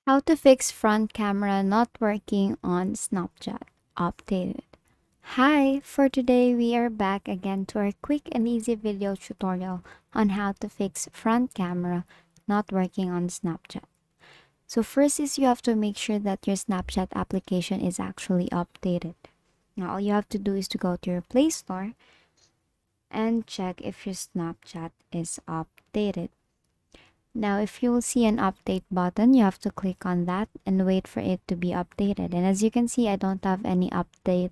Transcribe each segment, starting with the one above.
How to fix front camera not working on Snapchat updated. Hi, for today we are back again to our quick and easy video tutorial on how to fix front camera not working on Snapchat. So first is you have to make sure that your Snapchat application is actually updated. Now all you have to do is to go to your Play Store and check if your Snapchat is updated. Now, if you will see an update button, you have to click on that and wait for it to be updated. And as you can see, I don't have any update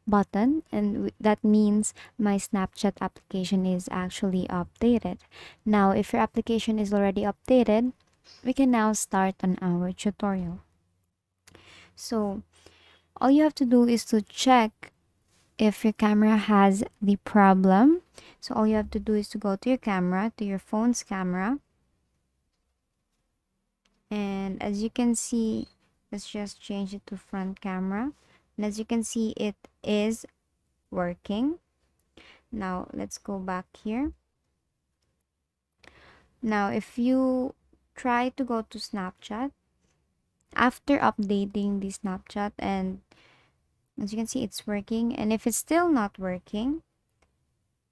button, and that means my Snapchat application is actually updated. Now, if your application is already updated, we can now start on our tutorial. So, all you have to do is to check if your camera has the problem. So, all you have to do is to go to your camera, to your phone's camera, and as you can see, let's just change it to front camera, and as you can see, it is working. Now let's go back here. Now if you try to go to Snapchat after updating the Snapchat, and as you can see, it's working, and if it's still not working,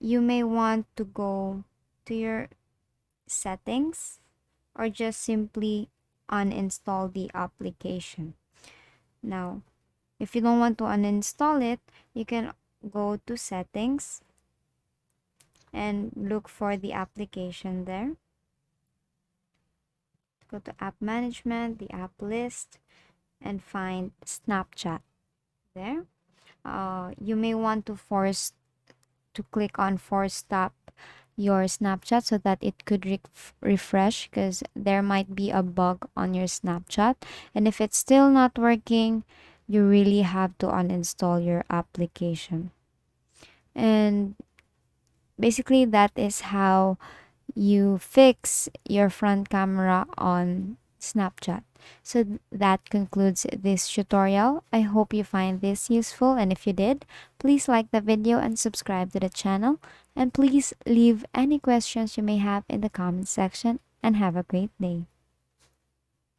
you may want to go to your settings or just simply uninstall the application. Now if you don't want to uninstall it, you can go to settings and look for the application there. Go to app management, the app list, and find Snapchat there. You may want to force to click on force stop your Snapchat so that it could refresh, because there might be a bug on your Snapchat. And if it's still not working, you really have to uninstall your application. And basically, that is how you fix your front camera on Snapchat. So that concludes this tutorial. I hope you find this useful, and if you did, please like the video and subscribe to the channel, and please leave any questions you may have in the comment section, and have a great day.